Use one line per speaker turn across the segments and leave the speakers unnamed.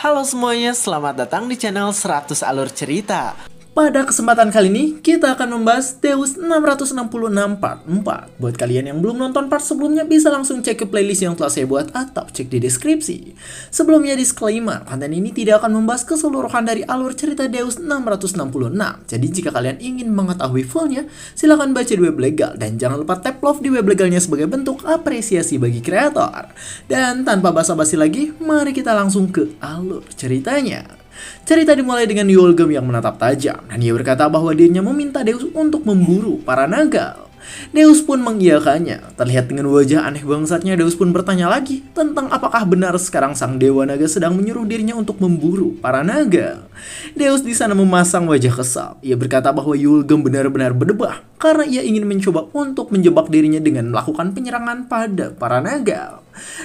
Halo semuanya, selamat datang di channel 100 Alur Cerita.
Pada kesempatan kali ini, kita akan membahas Deus 666 Part 4. Buat kalian yang belum nonton part sebelumnya, bisa langsung cek ke playlist yang telah saya buat atau cek di deskripsi. Sebelumnya disclaimer, konten ini tidak akan membahas keseluruhan dari alur cerita Deus 666. Jadi jika kalian ingin mengetahui fullnya, silahkan baca di web legal. Dan jangan lupa tap love di web legalnya sebagai bentuk apresiasi bagi kreator. Dan tanpa basa-basi lagi, mari kita langsung ke alur ceritanya. Cerita dimulai dengan Yulgum yang menatap tajam, dan ia berkata bahwa dirinya meminta Deus untuk memburu para naga. Deus pun mengiyakannya. Terlihat dengan wajah aneh bangsatnya, Deus pun bertanya lagi tentang apakah benar sekarang sang dewa naga sedang menyuruh dirinya untuk memburu para naga. Deus di sana memasang wajah kesal. Ia berkata bahwa Yulgum benar-benar berdebah karena ia ingin mencoba untuk menjebak dirinya dengan melakukan penyerangan pada para naga.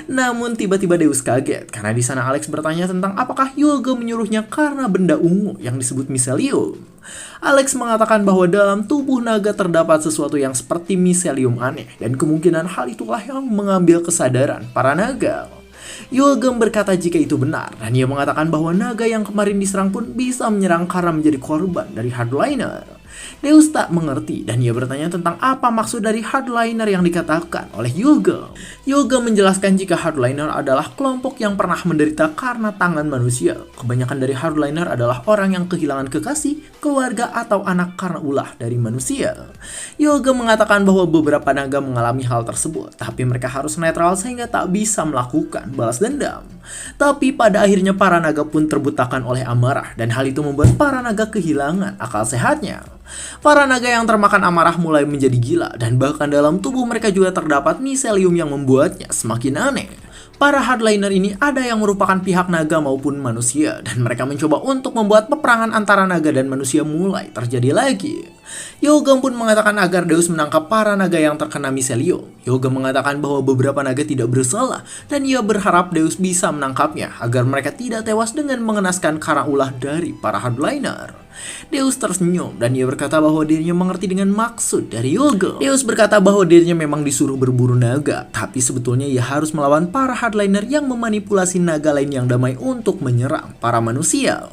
Namun tiba-tiba Deus kaget karena di sana Alex bertanya tentang apakah Yulgum menyuruhnya karena benda ungu yang disebut miselium. Alex mengatakan bahwa dalam tubuh naga terdapat sesuatu yang seperti miselium aneh, dan kemungkinan hal itulah yang mengambil kesadaran para naga. Yulgum berkata jika itu benar, dan ia mengatakan bahwa naga yang kemarin diserang pun bisa menyerang karena menjadi korban dari hardliner. Deus tak mengerti dan ia bertanya tentang apa maksud dari hardliner yang dikatakan oleh Yulgum. Yulgum menjelaskan jika hardliner adalah kelompok yang pernah menderita karena tangan manusia. Kebanyakan dari hardliner adalah orang yang kehilangan kekasih, keluarga, atau anak karena ulah dari manusia. Yulgum mengatakan bahwa beberapa naga mengalami hal tersebut, tapi mereka harus netral sehingga tak bisa melakukan balas dendam. Tapi pada akhirnya para naga pun terbutakan oleh amarah, dan hal itu membuat para naga kehilangan akal sehatnya. Para naga yang termakan amarah mulai menjadi gila, dan bahkan dalam tubuh mereka juga terdapat miselium yang membuatnya semakin aneh. Para hardliner ini ada yang merupakan pihak naga maupun manusia, dan mereka mencoba untuk membuat peperangan antara naga dan manusia mulai terjadi lagi. Yulgum pun mengatakan agar Deus menangkap para naga yang terkena miselium. Yulgum mengatakan bahwa beberapa naga tidak bersalah, dan ia berharap Deus bisa menangkapnya agar mereka tidak tewas dengan mengenaskan kara ulah dari para hardliner. Deus tersenyum dan ia berkata bahwa dirinya mengerti dengan maksud dari Yulgum. Deus berkata bahwa dirinya memang disuruh berburu naga, tapi sebetulnya ia harus melawan para hardliner yang memanipulasi naga lain yang damai untuk menyerang para manusia.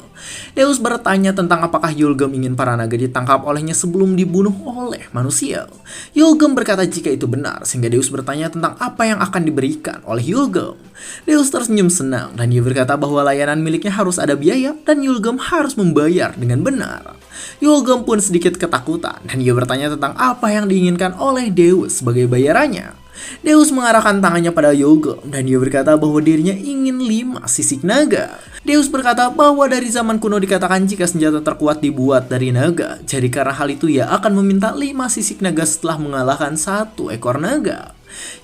Deus bertanya tentang apakah Yulgum ingin para naga ditangkap olehnya sebelum dibunuh oleh manusia. Yulgum berkata jika itu benar, sehingga Deus bertanya tentang apa yang akan diberikan oleh Yulgum. Deus tersenyum senang dan ia berkata bahwa layanan miliknya harus ada biaya dan Yulgum harus membayar dengan benar. Yulgum pun sedikit ketakutan dan ia bertanya tentang apa yang diinginkan oleh Deus sebagai bayarannya. Deus mengarahkan tangannya pada Yulgum dan ia berkata bahwa dirinya ingin 5 sisik naga. Deus berkata bahwa dari zaman kuno dikatakan jika senjata terkuat dibuat dari naga. Jadi karena hal itu ia akan meminta 5 sisik naga setelah mengalahkan 1 ekor naga.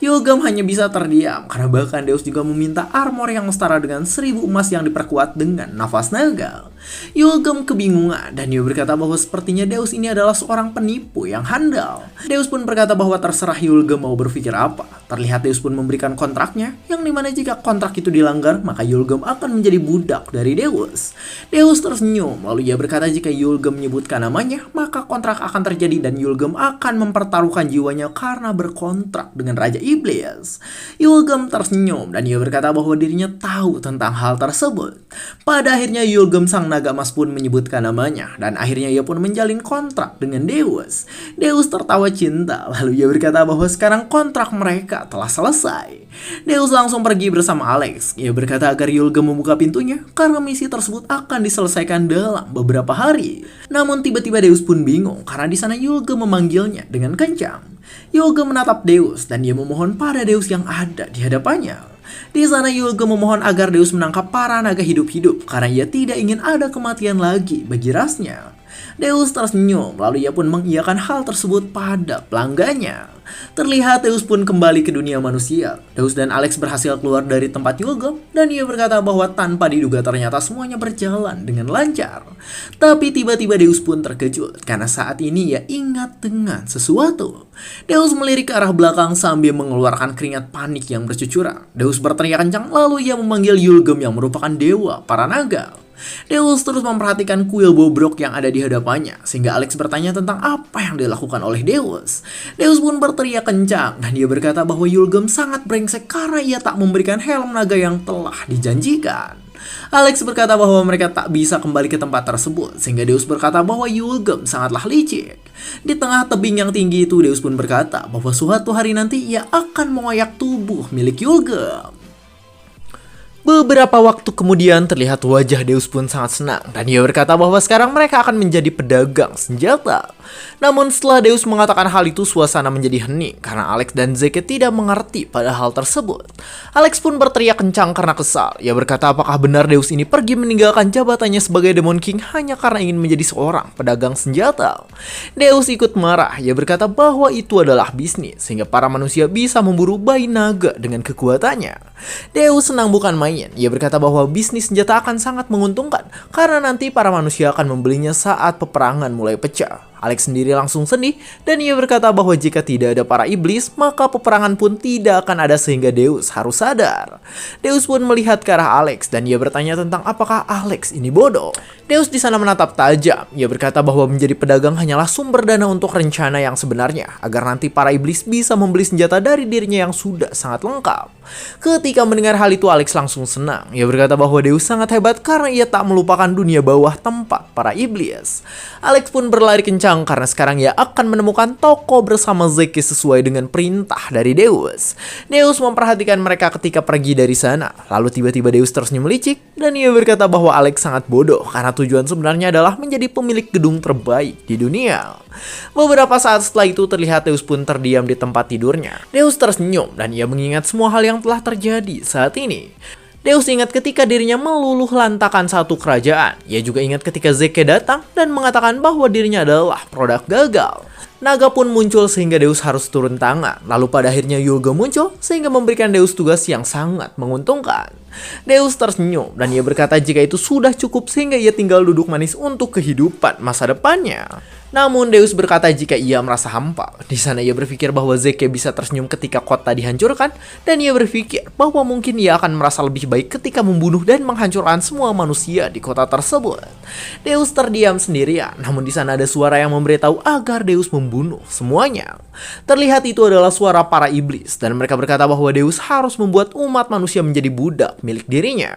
Yulgum hanya bisa terdiam karena bahkan Deus juga meminta armor yang setara dengan 1000 emas yang diperkuat dengan nafas naga. Yulgum kebingungan dan ia berkata bahwa sepertinya Deus ini adalah seorang penipu yang handal. Deus pun berkata bahwa terserah Yulgum mau berpikir apa. Terlihat Deus pun memberikan kontraknya, yang dimana jika kontrak itu dilanggar maka Yulgum akan menjadi budak dari Deus. Deus tersenyum lalu ia berkata jika Yulgum menyebutkan namanya maka kontrak akan terjadi dan Yulgum akan mempertaruhkan jiwanya karena berkontrak dengan Raja Iblis. Yulgum tersenyum dan ia berkata bahwa dirinya tahu tentang hal tersebut. Pada akhirnya Yulgum sang naga emas pun menyebutkan namanya dan akhirnya ia pun menjalin kontrak dengan Deus. Deus tertawa cinta lalu ia berkata bahwa sekarang kontrak mereka telah selesai. Deus langsung pergi bersama Alex. Ia berkata agar Yulgum membuka pintunya karena misi tersebut akan diselesaikan dalam beberapa hari. Namun tiba-tiba Deus pun bingung karena di sana Yulgum memanggilnya dengan kencang. Yulgum menatap Deus dan ia memohon pada Deus yang ada di hadapannya. Di sana Yulgum memohon agar Deus menangkap para naga hidup-hidup karena ia tidak ingin ada kematian lagi bagi rasnya. Deus tersenyum lalu ia pun mengiyakan hal tersebut pada pelanggannya. Terlihat Deus pun kembali ke dunia manusia. Deus dan Alex berhasil keluar dari tempat Yulgum dan ia berkata bahwa tanpa diduga ternyata semuanya berjalan dengan lancar. Tapi tiba-tiba Deus pun terkejut karena saat ini ia ingat dengan sesuatu. Deus melirik ke arah belakang sambil mengeluarkan keringat panik yang bercucuran. Deus berteriak kencang lalu ia memanggil Yulgum yang merupakan dewa para naga. Deus terus memperhatikan kuil bobrok yang ada di hadapannya, sehingga Alex bertanya tentang apa yang dilakukan oleh Deus. Deus pun berteriak kencang, dan dia berkata bahwa Yulgum sangat brengsek karena ia tak memberikan helm naga yang telah dijanjikan. Alex berkata bahwa mereka tak bisa kembali ke tempat tersebut, sehingga Deus berkata bahwa Yulgem sangatlah licik. Di tengah tebing yang tinggi itu, Deus pun berkata bahwa suatu hari nanti ia akan mengoyak tubuh milik Yulgem. Beberapa waktu kemudian terlihat wajah Deus pun sangat senang dan ia berkata bahwa sekarang mereka akan menjadi pedagang senjata. Namun setelah Deus mengatakan hal itu, suasana menjadi hening karena Alex dan Zeke tidak mengerti pada hal tersebut. Alex pun berteriak kencang karena kesal. Ia berkata apakah benar Deus ini pergi meninggalkan jabatannya sebagai Demon King hanya karena ingin menjadi seorang pedagang senjata. Deus ikut marah. Ia berkata bahwa itu adalah bisnis sehingga para manusia bisa memburu bayi naga dengan kekuatannya. Deus senang bukan main. Ia berkata bahwa bisnis senjata akan sangat menguntungkan karena nanti para manusia akan membelinya saat peperangan mulai pecah. Alex sendiri langsung sedih dan ia berkata bahwa jika tidak ada para iblis, maka peperangan pun tidak akan ada sehingga Deus harus sadar. Deus pun melihat ke arah Alex dan ia bertanya tentang apakah Alex ini bodoh. Deus di sana menatap tajam. Ia berkata bahwa menjadi pedagang hanyalah sumber dana untuk rencana yang sebenarnya, agar nanti para iblis bisa membeli senjata dari dirinya yang sudah sangat lengkap. Ketika mendengar hal itu, Alex langsung senang. Ia berkata bahwa Deus sangat hebat karena ia tak melupakan dunia bawah tempat para iblis. Alex pun berlari kencang karena sekarang ia akan menemukan toko bersama Zeke sesuai dengan perintah dari Deus. Deus memperhatikan mereka ketika pergi dari sana. Lalu tiba-tiba Deus tersenyum licik dan ia berkata bahwa Alex sangat bodoh karena tujuan sebenarnya adalah menjadi pemilik gedung terbaik di dunia. Beberapa saat setelah itu terlihat Deus pun terdiam di tempat tidurnya. Deus tersenyum dan ia mengingat semua hal yang telah terjadi saat ini. Deus ingat ketika dirinya meluluh lantakan satu kerajaan. Ia juga ingat ketika Zeke datang dan mengatakan bahwa dirinya adalah produk gagal. Naga pun muncul sehingga Deus harus turun tangan. Lalu pada akhirnya Yoga muncul sehingga memberikan Deus tugas yang sangat menguntungkan. Deus tersenyum dan ia berkata jika itu sudah cukup sehingga ia tinggal duduk manis untuk kehidupan masa depannya. Namun Deus berkata jika ia merasa hampa. Di sana ia berpikir bahwa Zeke bisa tersenyum ketika kota dihancurkan dan ia berpikir bahwa mungkin ia akan merasa lebih baik ketika membunuh dan menghancurkan semua manusia di kota tersebut. Deus terdiam sendirian, namun di sana ada suara yang memberitahu agar Deus membunuh semuanya. Terlihat itu adalah suara para iblis dan mereka berkata bahwa Deus harus membuat umat manusia menjadi budak milik dirinya.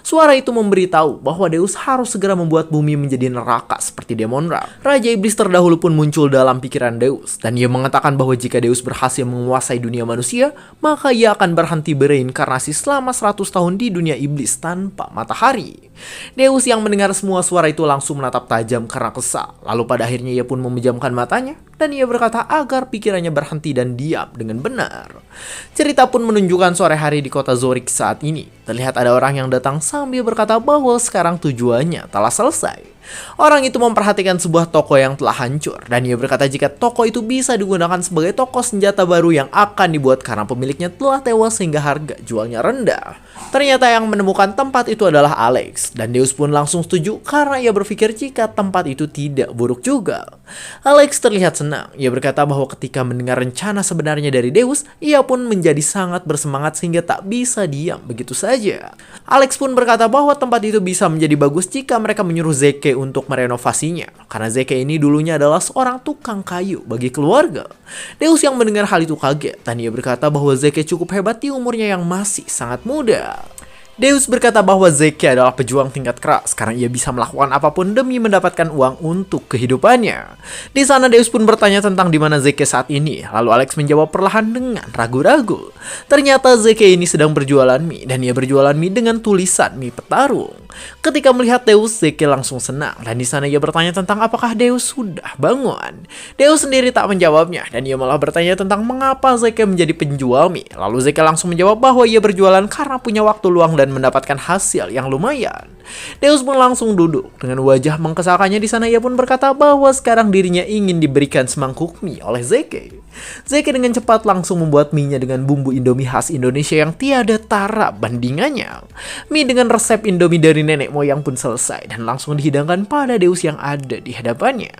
Suara itu memberitahu bahwa Deus harus segera membuat bumi menjadi neraka seperti Demonra. Raja iblis terdahulu pun muncul dalam pikiran Deus dan ia mengatakan bahwa jika Deus berhasil menguasai dunia manusia, maka ia akan berhenti bereinkarnasi selama 100 tahun di dunia iblis tanpa matahari. Deus yang mendengar semua suara itu langsung menatap tajam karena kesal. Lalu pada akhirnya ia pun memejamkan matanya dan ia berkata agar pikirannya berhenti dan diam dengan benar. Cerita pun menunjukkan sore hari di kota Zorik saat ini. Terlihat ada orang yang datang sambil berkata bahwa sekarang tujuannya telah selesai. Orang itu memperhatikan sebuah toko yang telah hancur dan ia berkata jika toko itu bisa digunakan sebagai toko senjata baru yang akan dibuat karena pemiliknya telah tewas sehingga harga jualnya rendah. Ternyata yang menemukan tempat itu adalah Alex dan Deus pun langsung setuju karena ia berpikir jika tempat itu tidak buruk juga. Alex terlihat senang. Ia berkata bahwa ketika mendengar rencana sebenarnya dari Deus, ia pun menjadi sangat bersemangat sehingga tak bisa diam begitu saja. Alex pun berkata bahwa tempat itu bisa menjadi bagus jika mereka menyuruh Zeke untuk merenovasinya. Karena Zeke ini dulunya adalah seorang tukang kayu bagi keluarga. Deus yang mendengar hal itu kaget dan ia berkata bahwa Zeke cukup hebat di umurnya yang masih sangat muda. Deus berkata bahwa Zeke adalah pejuang tingkat keras karena ia bisa melakukan apapun demi mendapatkan uang untuk kehidupannya. Di sana Deus pun bertanya tentang di mana Zeke saat ini. Lalu Alex menjawab perlahan dengan ragu-ragu. Ternyata Zeke ini sedang berjualan mie dan ia berjualan mie dengan tulisan mie petarung. Ketika melihat Deus, Zeke langsung senang dan di sana ia bertanya tentang apakah Deus sudah bangun. Deus sendiri tak menjawabnya dan ia malah bertanya tentang mengapa Zeke menjadi penjual mie. Lalu Zeke langsung menjawab bahwa ia berjualan karena punya waktu luang dan mendapatkan hasil yang lumayan. Deus pun langsung duduk dengan wajah mengkesalkannya. Di sana ia pun berkata bahwa sekarang dirinya ingin diberikan semangkuk mie oleh Zeke. Zeke dengan cepat langsung membuat mie-nya dengan bumbu Indomie khas Indonesia yang tiada tara bandingannya. Mie dengan resep Indomie dari nenek moyang pun selesai dan langsung dihidangkan pada Deus yang ada di hadapannya.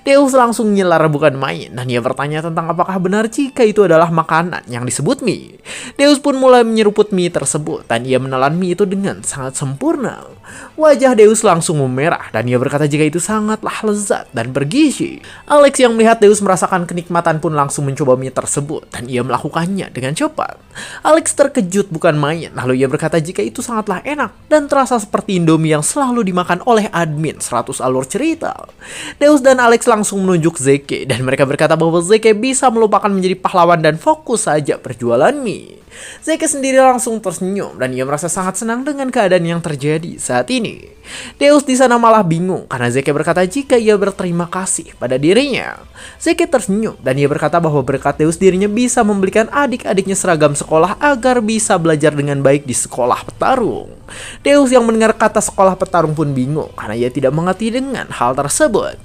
Deus langsung nyelar bukan main dan ia bertanya tentang apakah benar jika itu adalah makanan yang disebut mie. Deus pun mulai menyeruput mie tersebut dan ia menelan mie itu dengan sangat sempurna. Wajah Deus langsung memerah dan ia berkata jika itu sangatlah lezat dan bergizi. Alex yang melihat Deus merasakan kenikmatan pun langsung mencoba mie tersebut dan ia melakukannya dengan cepat. Alex terkejut bukan main, lalu ia berkata jika itu sangatlah enak dan terasa seperti Indomie yang selalu dimakan oleh admin 100 alur cerita. Deus dan Alex langsung menunjuk Zeke dan mereka berkata bahwa Zeke bisa melupakan menjadi pahlawan dan fokus saja berjualan mie. Zeke sendiri langsung tersenyum dan ia merasa sangat senang dengan keadaan yang terjadi saat ini. Deus di sana malah bingung karena Zeke berkata jika ia berterima kasih pada dirinya. Zeke tersenyum dan ia berkata bahwa berkat Deus dirinya bisa membelikan adik-adiknya seragam sekolah agar bisa belajar dengan baik di sekolah petarung. Deus yang mendengar kata sekolah petarung pun bingung karena ia tidak mengerti dengan hal tersebut.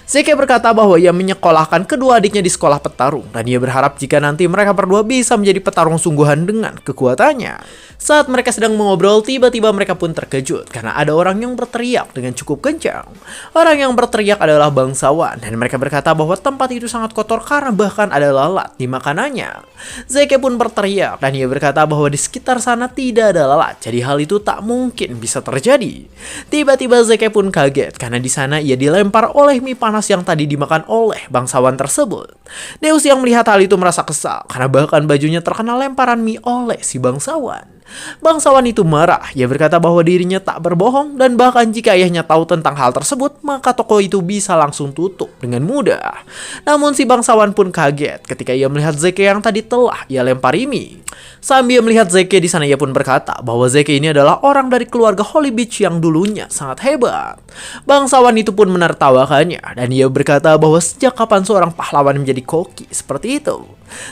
Zeke berkata bahwa ia menyekolahkan kedua adiknya di sekolah petarung dan ia berharap jika nanti mereka berdua bisa menjadi petarung sungguhan dengan kekuatannya. Saat mereka sedang mengobrol, tiba-tiba mereka pun terkejut karena ada orang yang berteriak dengan cukup kencang. Orang yang berteriak adalah bangsawan dan mereka berkata bahwa tempat itu sangat kotor karena bahkan ada lalat di makanannya. Zeke pun berteriak dan ia berkata bahwa di sekitar sana tidak ada lalat, jadi hal itu tak mungkin bisa terjadi. Tiba-tiba Zeke pun kaget karena di sana ia dilempar oleh mie panas yang tadi dimakan oleh bangsawan tersebut. Deus yang melihat hal itu merasa kesal karena bahkan bajunya terkena lemparan mie oleh si bangsawan. Bangsawan itu marah, ia berkata bahwa dirinya tak berbohong dan bahkan jika ayahnya tahu tentang hal tersebut, maka toko itu bisa langsung tutup dengan mudah. Namun si bangsawan pun kaget ketika ia melihat Zeke yang tadi telah ia lempari mie. Sambil melihat Zeke di sana ia pun berkata bahwa Zeke ini adalah orang dari keluarga Holy Beach yang dulunya sangat hebat. Bangsawan itu pun menertawakannya dan ia berkata bahwa sejak kapan seorang pahlawan menjadi koki seperti itu.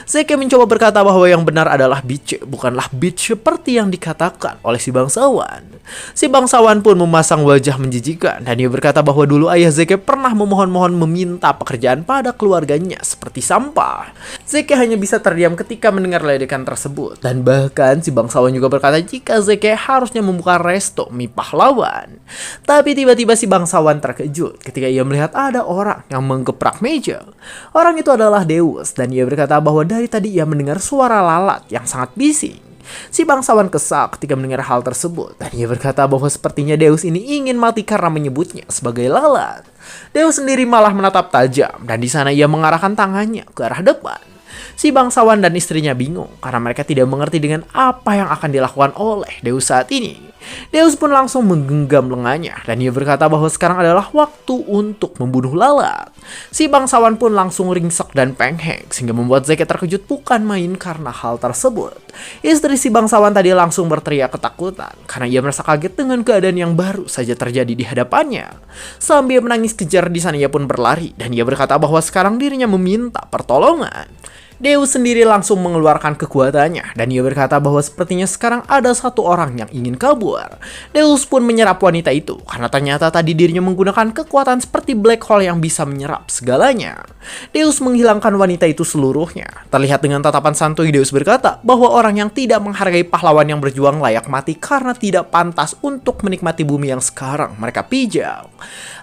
Zeke mencoba berkata bahwa yang benar adalah Beach, bukanlah Beach seperti yang dikatakan oleh si bangsawan. Si bangsawan pun memasang wajah menjijikan dan dia berkata bahwa dulu ayah Zeke pernah memohon-mohon meminta pekerjaan pada keluarganya seperti sampah. Zeke hanya bisa terdiam ketika mendengar ledekan tersebut dan bahkan si bangsawan juga berkata jika Zeke harusnya membuka resto mie pahlawan. Tapi tiba-tiba si bangsawan terkejut ketika ia melihat ada orang yang menggeprak meja. Orang itu adalah Deus dan ia berkata bahwa dari tadi ia mendengar suara lalat yang sangat bising. Si bangsawan kesal ketika mendengar hal tersebut dan ia berkata bahwa sepertinya Deus ini ingin mati karena menyebutnya sebagai lalat. Deus sendiri malah menatap tajam dan di sana ia mengarahkan tangannya ke arah depan. Si bangsawan dan istrinya bingung karena mereka tidak mengerti dengan apa yang akan dilakukan oleh Deus saat ini. Deus pun langsung menggenggam lengannya dan ia berkata bahwa sekarang adalah waktu untuk membunuh lalat. Si bangsawan pun langsung ringsek dan penghek sehingga membuat Zeke terkejut bukan main karena hal tersebut. Istri si bangsawan tadi langsung berteriak ketakutan karena ia merasa kaget dengan keadaan yang baru saja terjadi di hadapannya. Sambil menangis kejar di sana ia pun berlari dan ia berkata bahwa sekarang dirinya meminta pertolongan. Deus sendiri langsung mengeluarkan kekuatannya dan ia berkata bahwa sepertinya sekarang ada satu orang yang ingin kabur. Deus pun menyerap wanita itu karena ternyata tadi dirinya menggunakan kekuatan seperti black hole yang bisa menyerap segalanya. Deus menghilangkan wanita itu seluruhnya. Terlihat dengan tatapan santuy Deus berkata bahwa orang yang tidak menghargai pahlawan yang berjuang layak mati karena tidak pantas untuk menikmati bumi yang sekarang mereka pijak.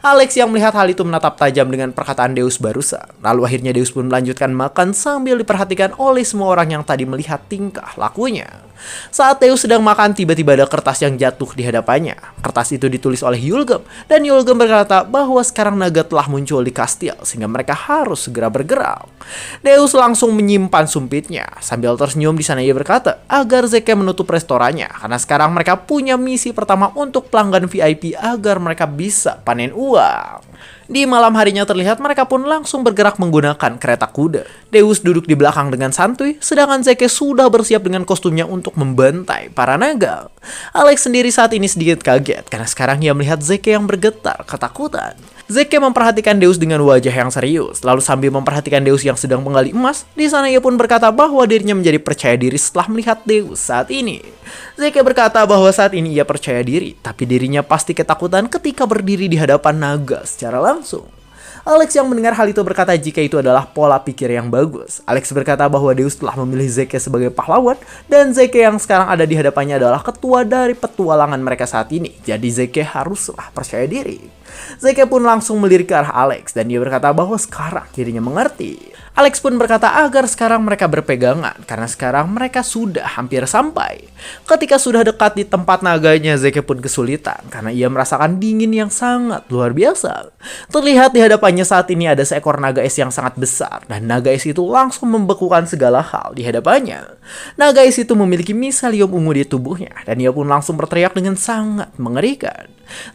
Alex yang melihat hal itu menatap tajam dengan perkataan Deus barusan. Lalu akhirnya Deus pun melanjutkan makan sambil diperhatikan oleh semua orang yang tadi melihat tingkah lakunya. Saat Deus sedang makan, tiba-tiba ada kertas yang jatuh di hadapannya. Kertas itu ditulis oleh Yulgem, dan Yulgem berkata bahwa sekarang naga telah muncul di kastil, sehingga mereka harus segera bergerak. Deus langsung menyimpan sumpitnya. Sambil tersenyum di sana ia berkata agar Zeke menutup restorannya, karena sekarang mereka punya misi pertama untuk pelanggan VIP agar mereka bisa panen uang. Di malam harinya terlihat mereka pun langsung bergerak menggunakan kereta kuda. Deus duduk di belakang dengan santuy, sedangkan Zeke sudah bersiap dengan kostumnya untuk membantai para naga. Alex sendiri saat ini sedikit kaget karena sekarang ia melihat Zeke yang bergetar ketakutan. Zeke memperhatikan Deus dengan wajah yang serius, lalu sambil memperhatikan Deus yang sedang menggali emas, di sana ia pun berkata bahwa dirinya menjadi percaya diri setelah melihat Deus saat ini. Zeke berkata bahwa saat ini ia percaya diri, tapi dirinya pasti ketakutan ketika berdiri di hadapan naga secara langsung. Alex yang mendengar hal itu berkata jika itu adalah pola pikir yang bagus. Alex berkata bahwa Deus telah memilih Zeke sebagai pahlawan dan Zeke yang sekarang ada di hadapannya adalah ketua dari petualangan mereka saat ini. Jadi Zeke haruslah percaya diri. Zeke pun langsung melirik ke arah Alex dan dia berkata bahwa sekarang dirinya mengerti. Alex pun berkata agar sekarang mereka berpegangan karena sekarang mereka sudah hampir sampai. Ketika sudah dekat di tempat naganya, Zeke pun kesulitan karena ia merasakan dingin yang sangat luar biasa. Terlihat di hadapannya saat ini ada seekor naga es yang sangat besar dan naga es itu langsung membekukan segala hal di hadapannya. Naga es itu memiliki miselium ungu di tubuhnya dan ia pun langsung berteriak dengan sangat mengerikan.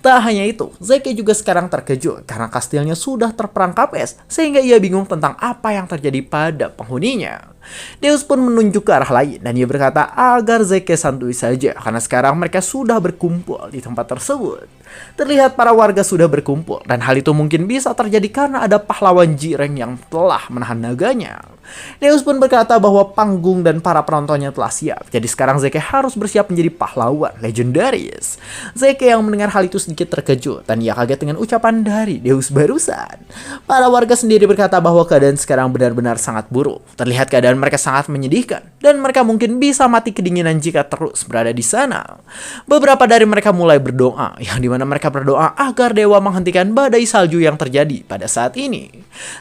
Tak hanya itu, Zeke juga sekarang terkejut karena kastilnya sudah terperangkap es sehingga ia bingung tentang apa yang terjadi pada penghuninya. Deus pun menunjuk ke arah lain dan ia berkata agar Zeke santuy saja karena sekarang mereka sudah berkumpul di tempat tersebut. Terlihat para warga sudah berkumpul dan hal itu mungkin bisa terjadi karena ada pahlawan Jireng yang telah menahan naganya. Deus pun berkata bahwa panggung dan para penontonnya telah siap. Jadi sekarang Zeke harus bersiap menjadi pahlawan legendaris. Zeke yang mendengar hal itu sedikit terkejut dan ia kaget dengan ucapan dari Deus barusan. Para warga sendiri berkata bahwa keadaan sekarang benar-benar sangat buruk. Terlihat keadaan mereka sangat menyedihkan dan mereka mungkin bisa mati kedinginan jika terus berada di sana. Beberapa dari mereka mulai berdoa, yang dimana mereka berdoa agar dewa menghentikan badai salju yang terjadi pada saat ini.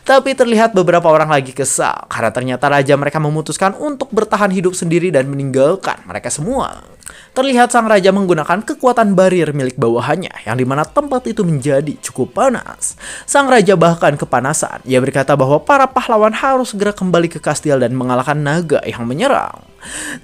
Tapi terlihat beberapa orang lagi kesal karena ternyata raja mereka memutuskan untuk bertahan hidup sendiri dan meninggalkan mereka semua. Terlihat sang raja menggunakan kekuatan barir milik bawahannya, yang dimana tempat itu menjadi cukup panas. Sang raja bahkan kepanasan. Ia berkata bahwa para pahlawan harus segera kembali ke kastil dan mengalahkan naga yang menyerang.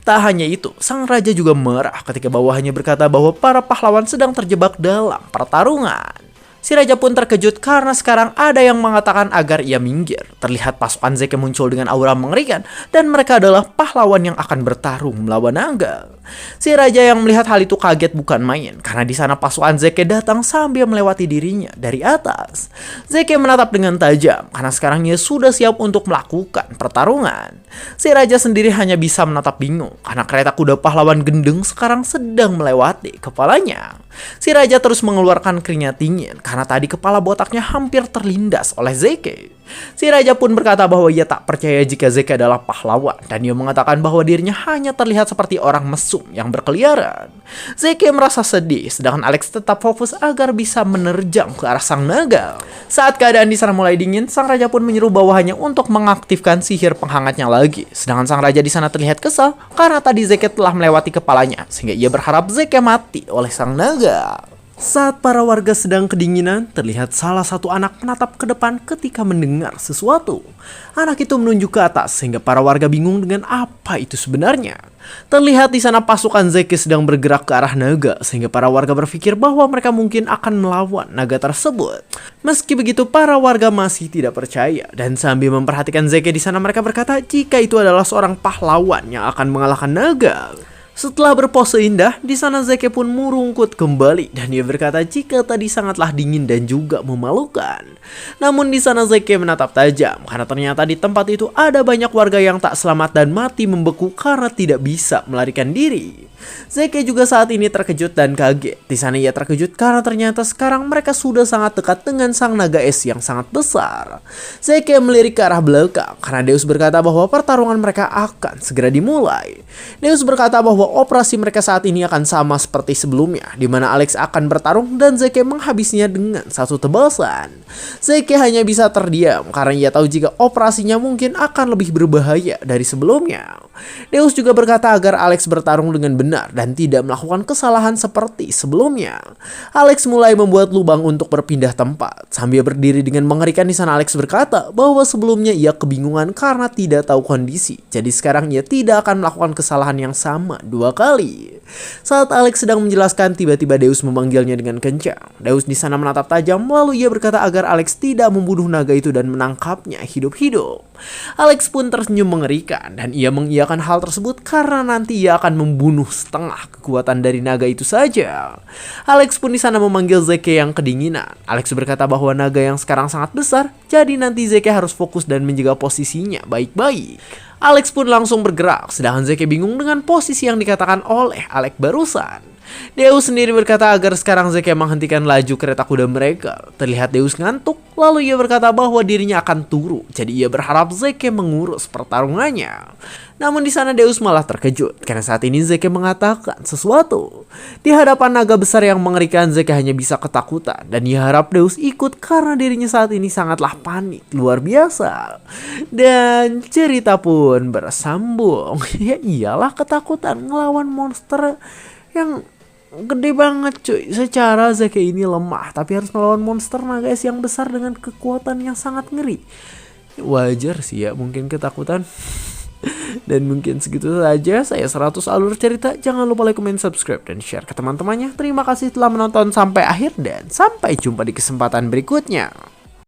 Tak hanya itu, sang raja juga marah ketika bawahannya berkata bahwa para pahlawan sedang terjebak dalam pertarungan. Si raja pun terkejut karena sekarang ada yang mengatakan agar ia minggir. Terlihat pasukan Zeke muncul dengan aura mengerikan dan mereka adalah pahlawan yang akan bertarung melawan naga. Si raja yang melihat hal itu kaget bukan main karena di sana pasukan Zeke datang sambil melewati dirinya dari atas. Zeke menatap dengan tajam karena sekarang ia sudah siap untuk melakukan pertarungan. Si raja sendiri hanya bisa menatap bingung karena kereta kuda pahlawan gendeng sekarang sedang melewati kepalanya. Si raja terus mengeluarkan keringat dingin karena tadi kepala botaknya hampir terlindas oleh Zeke. Si raja pun berkata bahwa ia tak percaya jika Zeke adalah pahlawan dan ia mengatakan bahwa dirinya hanya terlihat seperti orang mesum yang berkeliaran. Zeke merasa sedih sedangkan Alex tetap fokus agar bisa menerjang ke arah sang naga. Saat keadaan di sana mulai dingin, sang raja pun menyuruh bawahannya untuk mengaktifkan sihir penghangatnya lagi. Sedangkan sang raja di sana terlihat kesal karena tadi Zeke telah melewati kepalanya sehingga ia berharap Zeke mati oleh sang naga. Saat para warga sedang kedinginan, terlihat salah satu anak menatap ke depan ketika mendengar sesuatu. Anak itu menunjuk ke atas sehingga para warga bingung dengan apa itu sebenarnya. Terlihat di sana pasukan Zeke sedang bergerak ke arah naga sehingga para warga berpikir bahwa mereka mungkin akan melawan naga tersebut. Meski begitu, para warga masih tidak percaya dan sambil memperhatikan Zeke di sana mereka berkata jika itu adalah seorang pahlawan yang akan mengalahkan naga. Setelah berpose indah, di sana Zeke pun merungkut kembali dan dia berkata jika tadi sangatlah dingin dan juga memalukan. Namun di sana Zeke menatap tajam karena ternyata di tempat itu ada banyak warga yang tak selamat dan mati membeku karena tidak bisa melarikan diri. Zeke juga saat ini terkejut dan kaget. Di sana ia terkejut karena ternyata sekarang mereka sudah sangat dekat dengan sang naga es yang sangat besar. Zeke melirik ke arah belakang karena Deus berkata bahwa pertarungan mereka akan segera dimulai. Deus berkata bahwa operasi mereka saat ini akan sama seperti sebelumnya, di mana Alex akan bertarung dan Zeke menghabisinya dengan satu tebasan. Zeke hanya bisa terdiam karena ia tahu jika operasinya mungkin akan lebih berbahaya dari sebelumnya. Deus juga berkata agar Alex bertarung dengan benar dan tidak melakukan kesalahan seperti sebelumnya. Alex mulai membuat lubang untuk berpindah tempat. Sambil berdiri dengan mengerikan di sana Alex berkata bahwa sebelumnya ia kebingungan karena tidak tahu kondisi. Jadi sekarang ia tidak akan melakukan kesalahan yang sama 2 kali. Saat Alex sedang menjelaskan, tiba-tiba Deus memanggilnya dengan kencang. Deus di sana menatap tajam lalu ia berkata agar Alex tidak membunuh naga itu dan menangkapnya hidup-hidup. Alex pun tersenyum mengerikan dan ia mengiyakan hal tersebut karena nanti ia akan membunuh setengah kekuatan dari naga itu saja. Alex pun di sana memanggil Zeke yang kedinginan. Alex berkata bahwa naga yang sekarang sangat besar, jadi nanti Zeke harus fokus dan menjaga posisinya baik-baik. Alex pun langsung bergerak, sedangkan Zeke bingung dengan posisi yang dikatakan oleh Alex barusan.
Deus sendiri berkata agar sekarang Zeke menghentikan laju kereta kuda mereka. Terlihat Deus ngantuk, lalu ia berkata bahwa dirinya akan turu, jadi ia berharap Zeke mengurus pertarungannya. Namun di sana Deus malah terkejut, karena saat ini Zeke mengatakan sesuatu. Di hadapan naga besar yang mengerikan, Zeke hanya bisa ketakutan, dan ia harap Deus ikut karena dirinya saat ini sangatlah panik, luar biasa. Dan cerita pun bersambung. Ya iyalah, ketakutan ngelawan monster yang gede banget cuy. Secara Zeke ini lemah, tapi harus melawan monster naga es yang besar dengan kekuatan yang sangat ngeri. Wajar sih ya mungkin ketakutan. Dan mungkin segitu saja. Saya 100 alur cerita. Jangan lupa like, comment, subscribe, dan share ke teman-temannya. Terima kasih telah menonton sampai akhir dan sampai jumpa di kesempatan berikutnya.